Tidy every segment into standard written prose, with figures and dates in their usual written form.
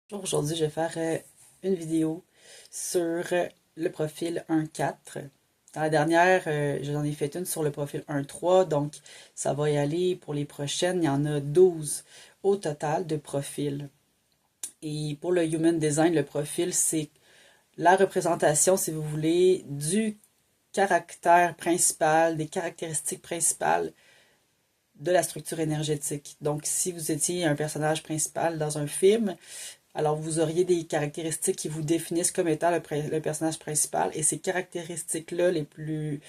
Aujourd'hui, je vais faire une vidéo sur le profil 1.4. Dans la dernière, j'en ai fait une sur le profil 1.3, donc ça va y aller pour les prochaines. Il y en a 12 au total de profils. Et pour le Human Design, le profil, c'est la représentation, si vous voulez, du caractère principal, des caractéristiques principales de la structure énergétique. Donc, si vous étiez un personnage principal dans un film, alors vous auriez des caractéristiques qui vous définissent comme étant le personnage principal, et ces caractéristiques-là les plus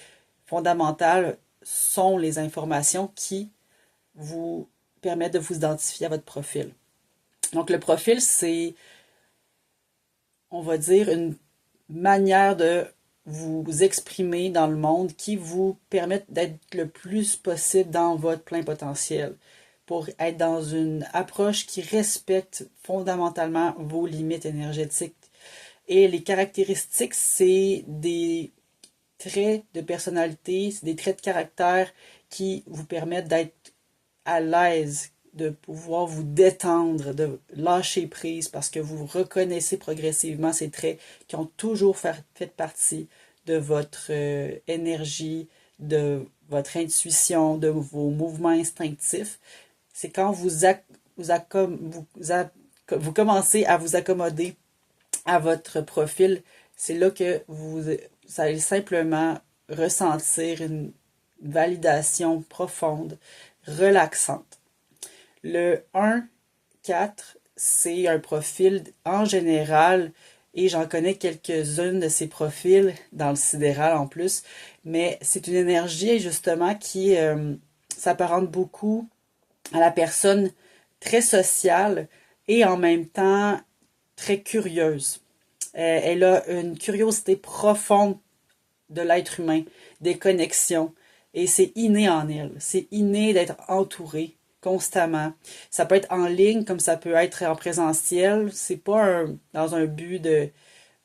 fondamentales sont les informations qui vous permettent de vous identifier à votre profil. Donc, le profil, c'est, on va dire, une manière de vous exprimer dans le monde qui vous permettent d'être le plus possible dans votre plein potentiel, pour être dans une approche qui respecte fondamentalement vos limites énergétiques. Et les caractéristiques, c'est des traits de personnalité, c'est des traits de caractère qui vous permettent d'être à l'aise, de pouvoir vous détendre, de lâcher prise parce que vous reconnaissez progressivement ces traits qui ont toujours fait partie de votre énergie, de votre intuition, de vos mouvements instinctifs. C'est quand vous commencez à vous accommoder à votre profil, c'est là que vous allez simplement ressentir une validation profonde, relaxante. Le 1-4, c'est un profil en général, et j'en connais quelques-unes de ces profils dans le sidéral en plus, mais c'est une énergie justement qui s'apparente beaucoup à la personne très sociale et en même temps très curieuse. Elle a une curiosité profonde de l'être humain, des connexions, et c'est inné en elle. C'est inné d'être entouré constamment. Ça peut être en ligne comme ça peut être en présentiel. C'est pas dans un but de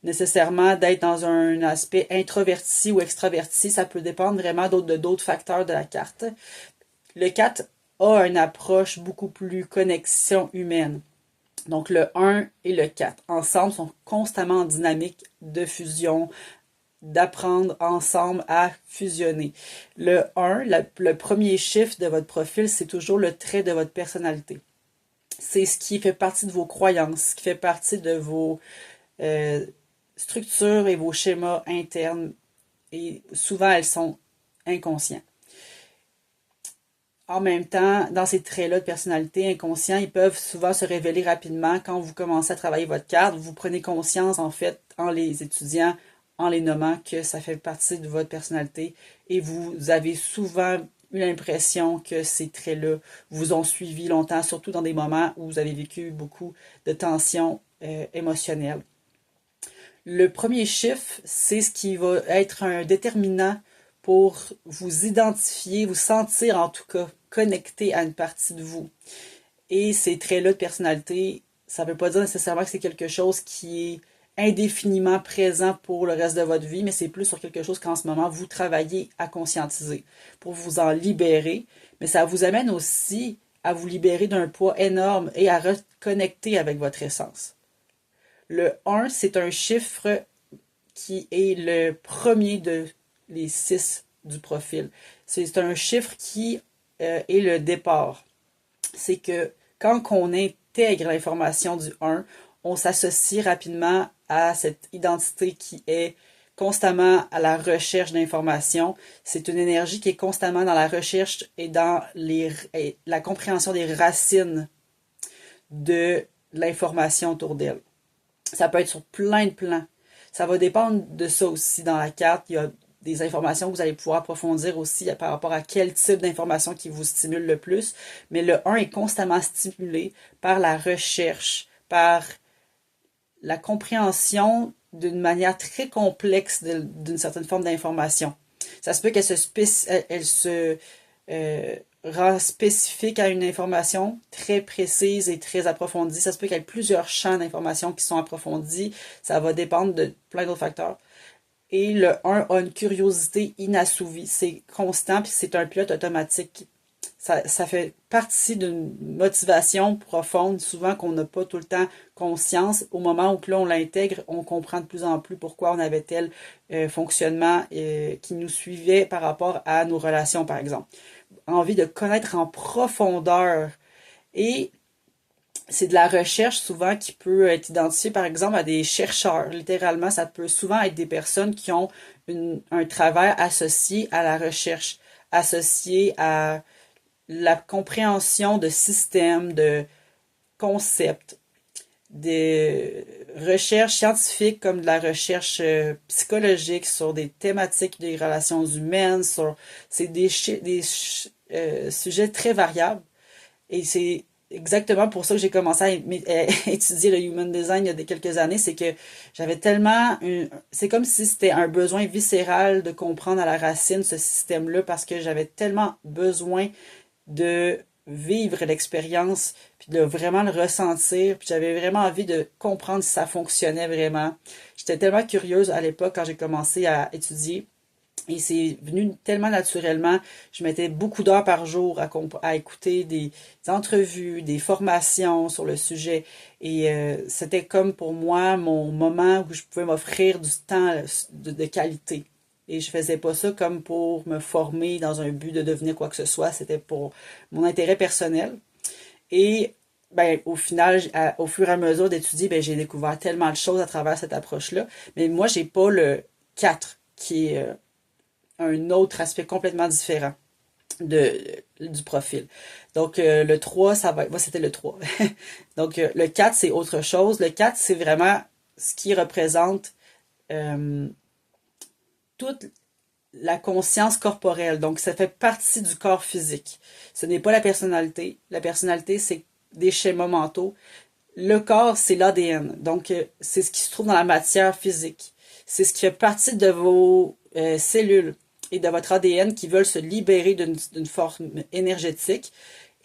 nécessairement d'être dans un aspect introverti ou extraverti. Ça peut dépendre vraiment d'autres facteurs de la carte. Le 4 a une approche beaucoup plus connexion humaine. Donc le 1 et le 4 ensemble sont constamment en dynamique de fusion, d'apprendre ensemble à fusionner. Le 1, le premier chiffre de votre profil, c'est toujours le trait de votre personnalité. C'est ce qui fait partie de vos croyances, ce qui fait partie de vos euh, structures et vos schémas internes. Et souvent, elles sont inconscientes. En même temps, dans ces traits-là de personnalité inconscients, ils peuvent souvent se révéler rapidement quand vous commencez à travailler votre carte. Vous prenez conscience, en fait, en les étudiant, en les nommant, que ça fait partie de votre personnalité, et vous avez souvent eu l'impression que ces traits-là vous ont suivi longtemps, surtout dans des moments où vous avez vécu beaucoup de tensions émotionnelles. Le premier chiffre, c'est ce qui va être un déterminant pour vous identifier, vous sentir en tout cas connecté à une partie de vous. Et ces traits-là de personnalité, ça ne veut pas dire nécessairement que c'est quelque chose qui est indéfiniment présent pour le reste de votre vie, mais c'est plus sur quelque chose qu'en ce moment vous travaillez à conscientiser pour vous en libérer. Mais ça vous amène aussi à vous libérer d'un poids énorme et à reconnecter avec votre essence. Le 1, c'est un chiffre qui est le premier de les 6 du profil. C'est un chiffre qui est le départ. C'est que quand on intègre l'information du 1, on s'associe rapidement à cette identité qui est constamment à la recherche d'informations. C'est une énergie qui est constamment dans la recherche et dans la compréhension des racines de l'information autour d'elle. Ça peut être sur plein de plans. Ça va dépendre de ça aussi dans la carte. Il y a des informations que vous allez pouvoir approfondir aussi par rapport à quel type d'information qui vous stimule le plus. Mais le 1 est constamment stimulé par la recherche, par la compréhension d'une manière très complexe d'une certaine forme d'information. Ça se peut elle se rend spécifique à une information très précise et très approfondie. Ça se peut qu'il y ait plusieurs champs d'information qui sont approfondis. Ça va dépendre de plein d'autres facteurs. Et le 1 a une curiosité inassouvie. C'est constant, puis c'est un pilote automatique. ça fait partie d'une motivation profonde, souvent qu'on n'a pas tout le temps conscience. Au moment où là, on l'intègre, on comprend de plus en plus pourquoi on avait tel fonctionnement qui nous suivait par rapport à nos relations, par exemple. Envie de connaître en profondeur. Et c'est de la recherche souvent qui peut être identifiée, par exemple, à des chercheurs. Littéralement, ça peut souvent être des personnes qui ont un travail associé à la recherche, associé à la compréhension de systèmes, de concepts, des recherches scientifiques comme de la recherche psychologique sur des thématiques des relations humaines, c'est des sujets très variables. Et c'est exactement pour ça que j'ai commencé à étudier le human design il y a quelques années, c'est que j'avais tellement c'est comme si c'était un besoin viscéral de comprendre à la racine ce système-là parce que j'avais tellement besoin de vivre l'expérience, puis de vraiment le ressentir, puis j'avais vraiment envie de comprendre si ça fonctionnait vraiment. J'étais tellement curieuse à l'époque quand j'ai commencé à étudier, et c'est venu tellement naturellement. Je mettais beaucoup d'heures par jour à écouter des entrevues, des formations sur le sujet, et c'était comme pour moi mon moment où je pouvais m'offrir du temps de qualité. Et je faisais pas ça comme pour me former dans un but de devenir quoi que ce soit. C'était pour mon intérêt personnel. Et ben, au final, au fur et à mesure d'étudier, ben, j'ai découvert tellement de choses à travers cette approche-là. Mais moi, j'ai pas le 4 qui est un autre aspect complètement différent du profil. Donc, le 3 ça va être... Moi, c'était le 3. Donc, le 4 c'est autre chose. Le 4 c'est vraiment ce qui représente euh, toute la conscience corporelle. Donc, ça fait partie du corps physique. Ce n'est pas la personnalité. La personnalité, c'est des schémas mentaux. Le corps, c'est l'ADN. Donc, c'est ce qui se trouve dans la matière physique. C'est ce qui fait partie de vos cellules et de votre ADN qui veulent se libérer d'une forme énergétique.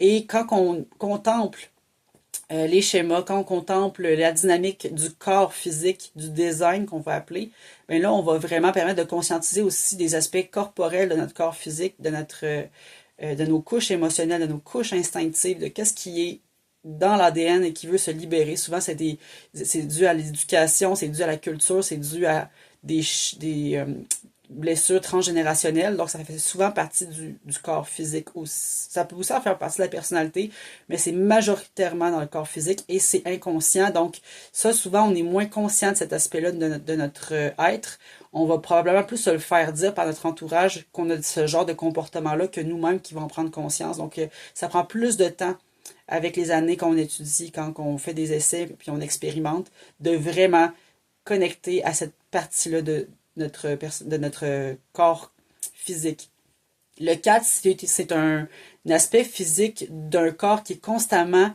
Et quand on contemple les schémas, quand on contemple la dynamique du corps physique, du design qu'on va appeler, bien là, on va vraiment permettre de conscientiser aussi des aspects corporels de notre corps physique, de nos couches émotionnelles, de nos couches instinctives, de qu'est-ce qui est dans l'ADN et qui veut se libérer. Souvent, c'est dû à l'éducation, c'est dû à la culture, c'est dû à des blessures transgénérationnelles. Donc, ça fait souvent partie du corps physique aussi. Ça peut aussi en faire partie de la personnalité, mais c'est majoritairement dans le corps physique et c'est inconscient. Donc, ça, souvent, on est moins conscient de cet aspect-là de notre être. On va probablement plus se le faire dire par notre entourage qu'on a ce genre de comportement-là que nous-mêmes qui vont en prendre conscience. Donc, ça prend plus de temps avec les années qu'on étudie, quand on fait des essais puis on expérimente, de vraiment connecter à cette partie-là de notre corps physique. Le 4, c'est un aspect physique d'un corps qui est constamment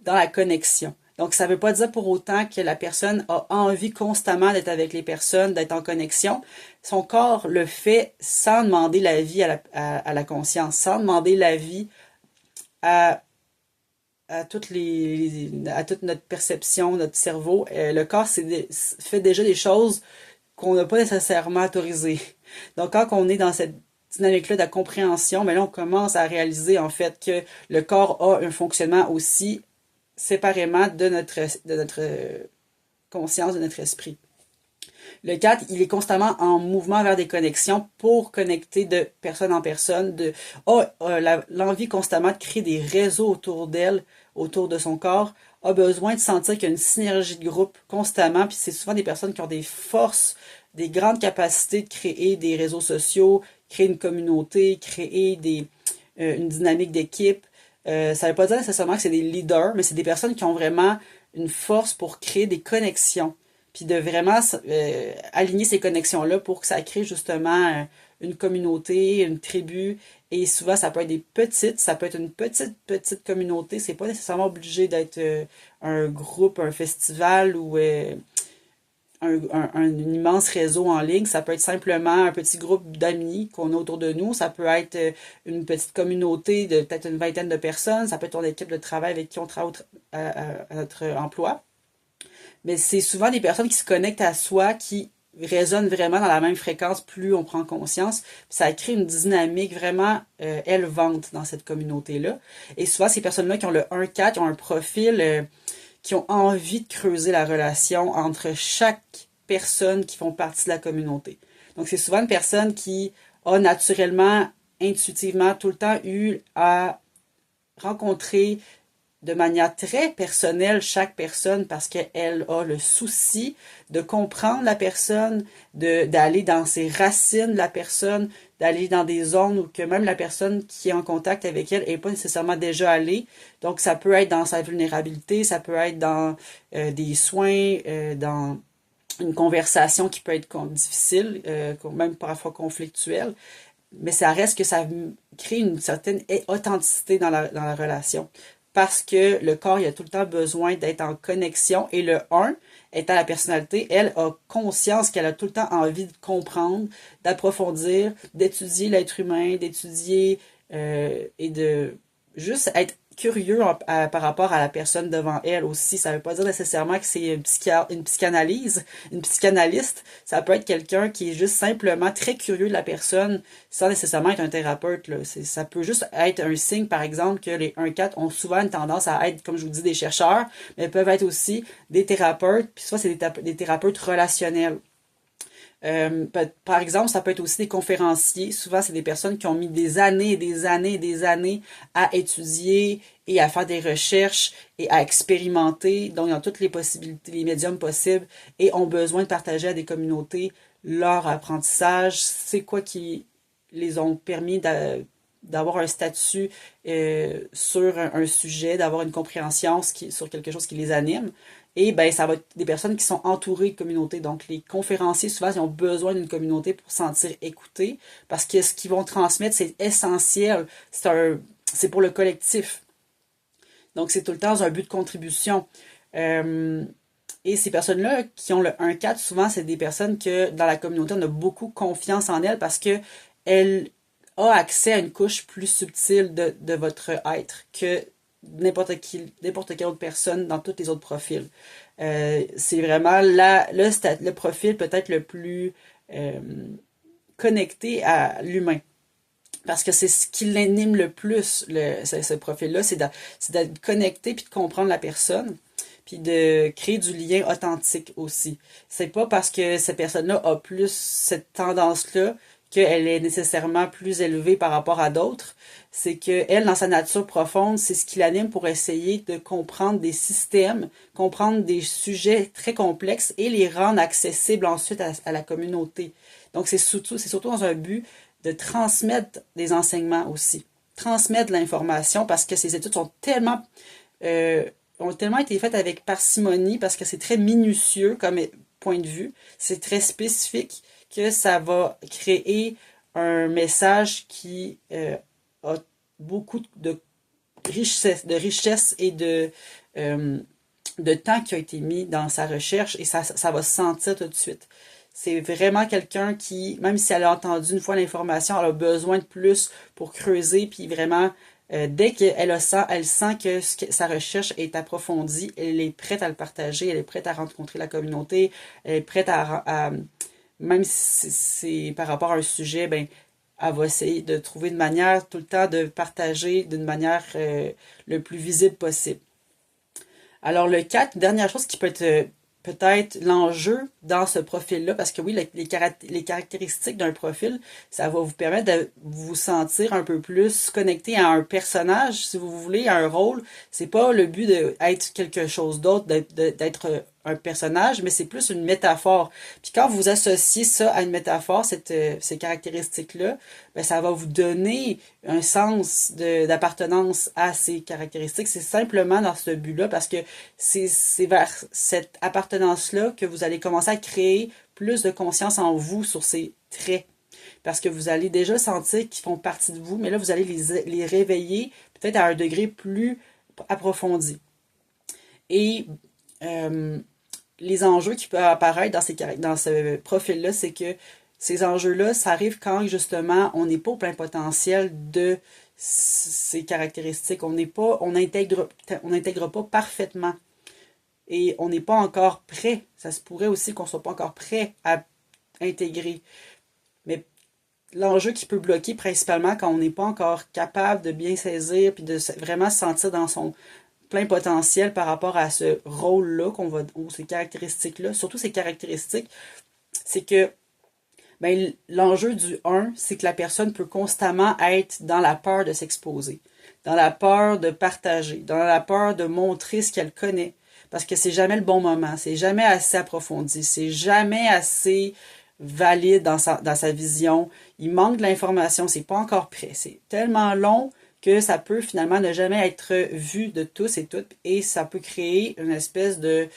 dans la connexion. Donc, ça ne veut pas dire pour autant que la personne a envie constamment d'être avec les personnes, d'être en connexion. Son corps le fait sans demander l'avis à la conscience, sans demander l'avis à à toute notre perception, notre cerveau. Le corps fait déjà des choses qu'on n'a pas nécessairement autorisées. Donc, quand on est dans cette dynamique-là de la compréhension, mais là, on commence à réaliser en fait que le corps a un fonctionnement aussi séparément de notre conscience, de notre esprit. Le 4, il est constamment en mouvement vers des connexions pour connecter de personne en personne, l'envie constamment de créer des réseaux autour d'elle, autour de son corps, a besoin de sentir qu'il y a une synergie de groupe constamment, puis c'est souvent des personnes qui ont des forces, des grandes capacités de créer des réseaux sociaux, créer une communauté, créer une dynamique d'équipe. Ça ne veut pas dire nécessairement que c'est des leaders, mais c'est des personnes qui ont vraiment une force pour créer des connexions puis de vraiment aligner ces connexions-là pour que ça crée justement une communauté, une tribu, et souvent ça peut être ça peut être une petite communauté, c'est pas nécessairement obligé d'être un groupe, un festival ou un immense réseau en ligne, ça peut être simplement un petit groupe d'amis qu'on a autour de nous, ça peut être une petite communauté de peut-être une vingtaine de personnes, ça peut être une équipe de travail avec qui on travaille à notre emploi. Mais c'est souvent des personnes qui se connectent à soi, qui résonnent vraiment dans la même fréquence, plus on prend conscience. Puis ça crée une dynamique vraiment élevante dans cette communauté-là. Et souvent, ces personnes-là qui ont le 1-4, ont un profil qui ont envie de creuser la relation entre chaque personne qui font partie de la communauté. Donc, c'est souvent une personne qui a naturellement, intuitivement, tout le temps eu à rencontrer de manière très personnelle chaque personne parce qu'elle a le souci de comprendre la personne, d'aller dans ses racines de la personne, d'aller dans des zones où que même la personne qui est en contact avec elle n'est pas nécessairement déjà allée. Donc, ça peut être dans sa vulnérabilité, ça peut être dans des soins, dans une conversation qui peut être difficile, même parfois conflictuelle, mais ça reste que ça crée une certaine authenticité dans la relation. Parce que le corps, il a tout le temps besoin d'être en connexion. Et le 1, étant la personnalité, elle a conscience qu'elle a tout le temps envie de comprendre, d'approfondir, d'étudier l'être humain, d'étudier et de juste être curieux par rapport à la personne devant elle aussi. Ça ne veut pas dire nécessairement que c'est une psychanalyse, une psychanalyste. Ça peut être quelqu'un qui est juste simplement très curieux de la personne sans nécessairement être un thérapeute. Là. Ça peut juste être un signe, par exemple, que les 1-4 ont souvent une tendance à être, comme je vous dis, des chercheurs, mais peuvent être aussi des thérapeutes, puis soit c'est des thérapeutes relationnels. Par exemple, ça peut être aussi des conférenciers. Souvent, c'est des personnes qui ont mis des années et des années et des années à étudier et à faire des recherches et à expérimenter, donc dans toutes les possibilités, les médiums possibles, et ont besoin de partager à des communautés leur apprentissage. C'est quoi qui les ont permis d'avoir un statut sur un sujet, d'avoir une compréhension sur quelque chose qui les anime. Et ben ça va être des personnes qui sont entourées de communautés. Donc les conférenciers, souvent, ils ont besoin d'une communauté pour se sentir écoutés, parce que ce qu'ils vont transmettre, c'est essentiel. C'est pour le collectif. Donc c'est tout le temps dans un but de contribution. Et ces personnes-là qui ont le 1-4, souvent, c'est des personnes que dans la communauté, on a beaucoup confiance en elles parce que elles ont accès à une couche plus subtile de votre être que n'importe quelle autre personne dans tous les autres profils. C'est vraiment le profil peut-être le plus connecté à l'humain. Parce que c'est ce qui l'anime le plus, ce profil-là, c'est d'être connecté puis de comprendre la personne, puis de créer du lien authentique aussi. C'est pas parce que cette personne-là a plus cette tendance-là qu'elle est nécessairement plus élevée par rapport à d'autres. C'est que elle, dans sa nature profonde, c'est ce qui l'anime pour essayer de comprendre des systèmes, comprendre des sujets très complexes et les rendre accessibles ensuite à la communauté. Donc c'est surtout dans un but de transmettre des enseignements aussi, transmettre de l'information parce que ces études ont tellement été faites avec parcimonie parce que c'est très minutieux comme point de vue, c'est très spécifique que ça va créer un message qui a beaucoup de richesse et de temps qui a été mis dans sa recherche et ça va se sentir tout de suite. C'est vraiment quelqu'un qui, même si elle a entendu une fois l'information, elle a besoin de plus pour creuser, puis vraiment, dès qu'elle sent que sa recherche est approfondie, elle est prête à le partager, elle est prête à rencontrer la communauté, elle est prête même si c'est par rapport à un sujet, ben, elle va essayer de trouver une manière tout le temps de partager d'une manière le plus visible possible. Alors le 4, dernière chose qui peut être peut-être l'enjeu dans ce profil-là, parce que oui, les caractéristiques d'un profil, ça va vous permettre de vous sentir un peu plus connecté à un personnage, si vous voulez, à un rôle. C'est pas le but d'être quelque chose d'autre, d'être un personnage, mais c'est plus une métaphore. Puis quand vous associez ça à une métaphore, ces caractéristiques-là, ben ça va vous donner un sens d'appartenance à ces caractéristiques. C'est simplement dans ce but-là, parce que c'est vers cette appartenance-là que vous allez commencer à créer plus de conscience en vous sur ces traits. Parce que vous allez déjà sentir qu'ils font partie de vous, mais là, vous allez les réveiller peut-être à un degré plus approfondi. Et les enjeux qui peuvent apparaître dans ce profil-là, c'est que ces enjeux-là, ça arrive quand, justement, on n'est pas au plein potentiel de ces caractéristiques. On n'intègre pas parfaitement. Et on n'est pas encore prêt. Ça se pourrait aussi qu'on ne soit pas encore prêt à intégré. Mais l'enjeu qui peut bloquer principalement quand on n'est pas encore capable de bien saisir puis de vraiment se sentir dans son plein potentiel par rapport à ce rôle-là ou ces caractéristiques-là, surtout ces caractéristiques, c'est que ben, l'enjeu du 1, c'est que la personne peut constamment être dans la peur de s'exposer, dans la peur de partager, dans la peur de montrer ce qu'elle connaît, parce que c'est jamais le bon moment, c'est jamais assez approfondi, c'est jamais assez valide dans sa vision, il manque de l'information, c'est pas encore prêt, c'est tellement long que ça peut finalement ne jamais être vu de tous et toutes, et ça peut créer une espèce de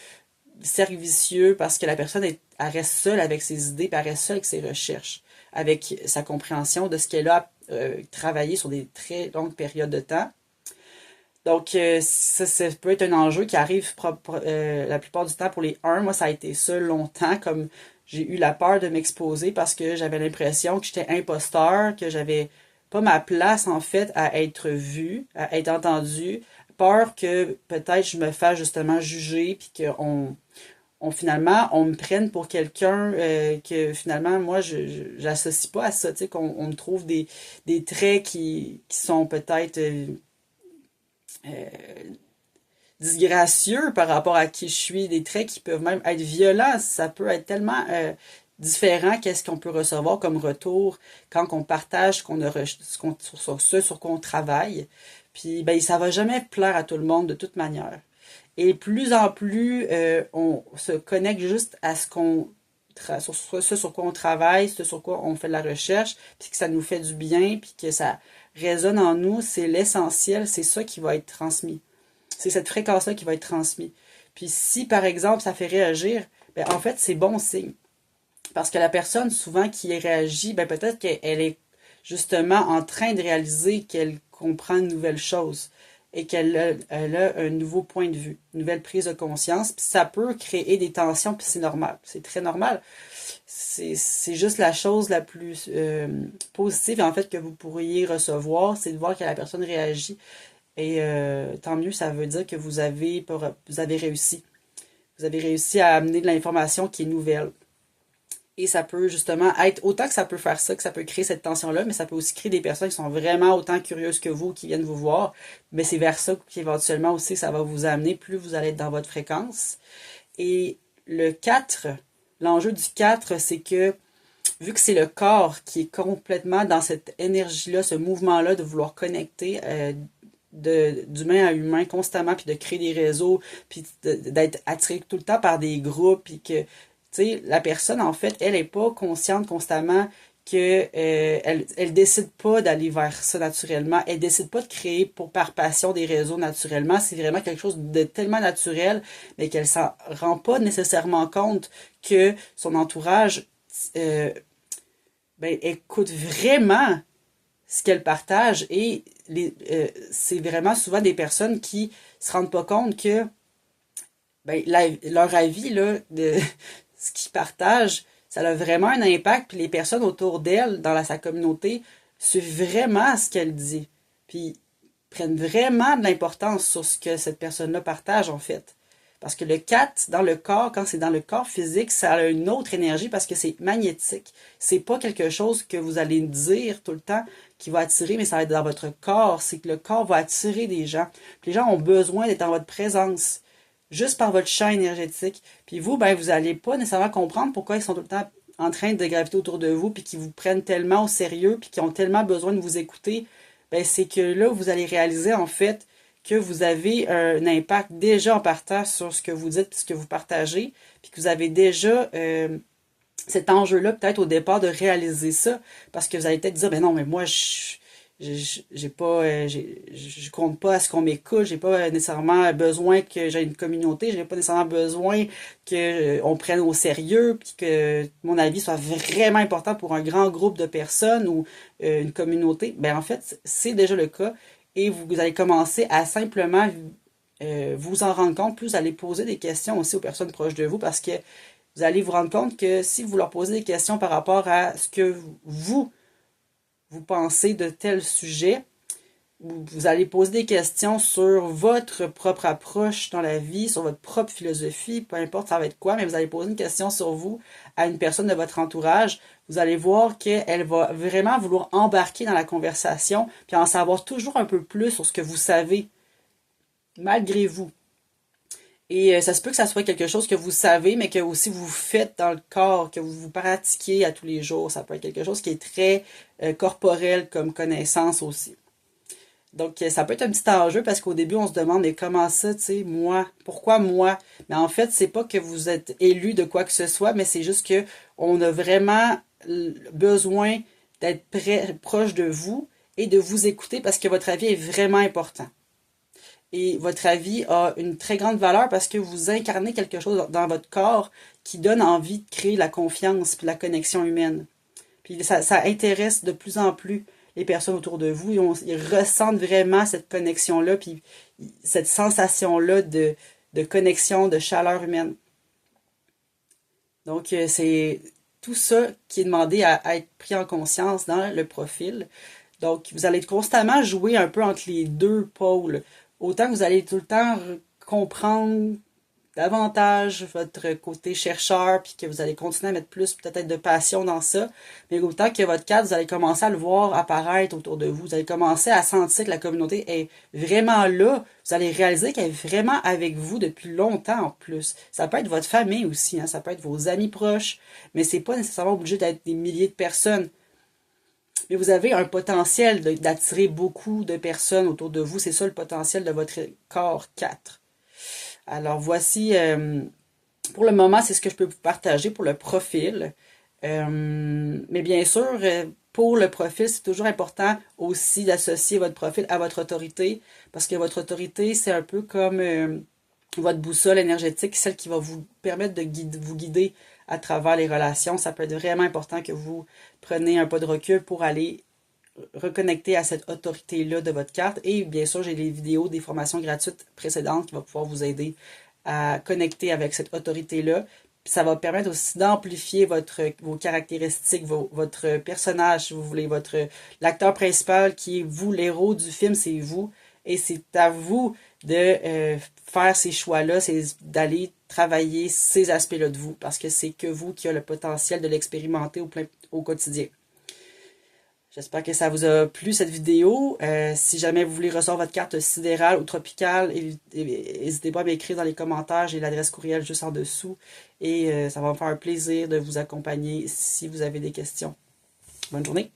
cercle vicieux parce que la personne elle reste seule avec ses idées, puis elle reste seule avec ses recherches, avec sa compréhension de ce qu'elle a travaillé sur des très longues périodes de temps. Donc, ça peut être un enjeu qui arrive la plupart du temps pour les 1. Moi, ça a été ça longtemps, comme j'ai eu la peur de m'exposer parce que j'avais l'impression que j'étais imposteur, que j'avais pas ma place, en fait, à être vue, à être entendue. Peur que peut-être je me fasse justement juger, puis qu'on finalement, on me prenne pour quelqu'un que finalement, moi, j'associe pas à ça, tu sais, qu'on me trouve des traits qui sont peut-être disgracieux par rapport à qui je suis, des traits qui peuvent même être violents. Ça peut être tellement différent qu'est-ce qu'on peut recevoir comme retour quand on partage sur quoi on travaille. Puis, ben, ça va jamais plaire à tout le monde de toute manière. Et plus en plus, on se connecte juste à ce sur quoi on travaille, ce sur quoi on fait de la recherche, puis que ça nous fait du bien, puis que ça résonne en nous, c'est l'essentiel, c'est ça qui va être transmis. C'est cette fréquence-là qui va être transmise. Puis si, par exemple, ça fait réagir, ben, en fait, c'est bon signe. Parce que la personne, souvent, qui réagit, ben, peut-être qu'elle est justement en train de réaliser qu'elle comprend une nouvelle chose et elle a un nouveau point de vue, une nouvelle prise de conscience, puis ça peut créer des tensions, puis c'est normal, c'est très normal. C'est juste la chose la plus positive, en fait, que vous pourriez recevoir, c'est de voir que la personne réagit. Et tant mieux, ça veut dire que vous avez réussi. Vous avez réussi à amener de l'information qui est nouvelle. Et ça peut justement être, autant que ça peut faire ça, que ça peut créer cette tension-là, mais ça peut aussi créer des personnes qui sont vraiment autant curieuses que vous, qui viennent vous voir. Mais c'est vers ça qu'éventuellement aussi ça va vous amener, plus vous allez être dans votre fréquence. Et le 4, l'enjeu du 4, c'est que, vu que c'est le corps qui est complètement dans cette énergie-là, ce mouvement-là de vouloir connecter d'humain à humain constamment, puis de créer des réseaux, puis d'être attiré tout le temps par des groupes, puis que la personne, en fait, elle n'est pas consciente constamment que elle décide pas d'aller vers ça naturellement. Elle décide pas de créer par passion des réseaux naturellement. C'est vraiment quelque chose de tellement naturel, mais qu'elle s'en rend pas nécessairement compte que son entourage ben, écoute vraiment ce qu'elle partage et c'est vraiment souvent des personnes qui se rendent pas compte que ben, leur avis là, de ce qu'ils partagent, ça a vraiment un impact, puis les personnes autour d'elle, sa communauté, suivent vraiment ce qu'elle dit, puis prennent vraiment de l'importance sur ce que cette personne-là partage, en fait. Parce que le 4, dans le corps, quand c'est dans le corps physique, ça a une autre énergie parce que c'est magnétique. C'est pas quelque chose que vous allez dire tout le temps qui va attirer, mais ça va être dans votre corps. C'est que le corps va attirer des gens. Puis les gens ont besoin d'être en votre présence juste par votre champ énergétique. Puis vous, ben, vous n'allez pas nécessairement comprendre pourquoi ils sont tout le temps en train de graviter autour de vous, puis qu'ils vous prennent tellement au sérieux, puis qu'ils ont tellement besoin de vous écouter. Ben, c'est que là, vous allez réaliser, en fait, que vous avez un impact déjà en partant sur ce que vous dites, puis ce que vous partagez, puis que vous avez déjà cet enjeu-là, peut-être au départ, de réaliser ça, parce que vous allez peut-être dire, ben non, mais moi, j'ai pas je compte pas à ce qu'on m'écoute, j'ai pas nécessairement besoin que j'ai une communauté, j'ai pas nécessairement besoin que on prenne au sérieux puis que mon avis soit vraiment important pour un grand groupe de personnes ou une communauté. Ben en fait, c'est déjà le cas et vous allez commencer à simplement vous en rendre compte, plus vous allez poser des questions aussi aux personnes proches de vous parce que vous allez vous rendre compte que si vous leur posez des questions par rapport à ce que vous pensez de tel sujet, vous allez poser des questions sur votre propre approche dans la vie, sur votre propre philosophie, peu importe ça va être quoi, mais vous allez poser une question sur vous à une personne de votre entourage. Vous allez voir qu'elle va vraiment vouloir embarquer dans la conversation, puis en savoir toujours un peu plus sur ce que vous savez, malgré vous. Et ça se peut que ça soit quelque chose que vous savez, mais que aussi vous faites dans le corps, que vous pratiquez à tous les jours. Ça peut être quelque chose qui est très corporel comme connaissance aussi. Donc, ça peut être un petit enjeu parce qu'au début, on se demande, mais comment ça, tu sais, moi? Pourquoi moi? Mais en fait, c'est pas que vous êtes élu de quoi que ce soit, mais c'est juste que on a vraiment besoin d'être proche de vous et de vous écouter parce que votre avis est vraiment important. Et votre avis a une très grande valeur parce que vous incarnez quelque chose dans votre corps qui donne envie de créer la confiance et la connexion humaine. Puis ça intéresse de plus en plus les personnes autour de vous. Ils ressentent vraiment cette connexion-là, puis cette sensation-là de connexion, de chaleur humaine. Donc, c'est tout ça qui est demandé à être pris en conscience dans le profil. Donc, vous allez constamment jouer un peu entre les deux pôles. Autant que vous allez tout le temps comprendre davantage votre côté chercheur, puis que vous allez continuer à mettre plus peut-être de passion dans ça, mais autant que votre cadre, vous allez commencer à le voir apparaître autour de vous. Vous allez commencer à sentir que la communauté est vraiment là. Vous allez réaliser qu'elle est vraiment avec vous depuis longtemps en plus. Ça peut être votre famille aussi, hein, ça peut être vos amis proches, mais c'est pas nécessairement obligé d'être des milliers de personnes. Mais vous avez un potentiel d'attirer beaucoup de personnes autour de vous. C'est ça le potentiel de votre corps 4. Alors voici, pour le moment, c'est ce que je peux vous partager pour le profil. Mais bien sûr, pour le profil, c'est toujours important aussi d'associer votre profil à votre autorité, parce que votre autorité, c'est un peu comme votre boussole énergétique, celle qui va vous permettre de vous guider à travers les relations. Ça peut être vraiment important que vous preniez un pas de recul pour aller reconnecter à cette autorité-là de votre carte. Et bien sûr, j'ai les vidéos des formations gratuites précédentes qui vont pouvoir vous aider à connecter avec cette autorité-là. Puis ça va permettre aussi d'amplifier vos caractéristiques, votre personnage, si vous voulez, l'acteur principal qui est vous, l'héros du film, c'est vous. Et c'est à vous de faire ces choix-là, c'est d'aller travailler ces aspects-là de vous, parce que c'est que vous qui avez le potentiel de l'expérimenter au quotidien. J'espère que ça vous a plu cette vidéo. Si jamais vous voulez recevoir votre carte sidérale ou tropicale, n'hésitez pas à m'écrire dans les commentaires. J'ai l'adresse courriel juste en dessous. Et ça va me faire un plaisir de vous accompagner si vous avez des questions. Bonne journée.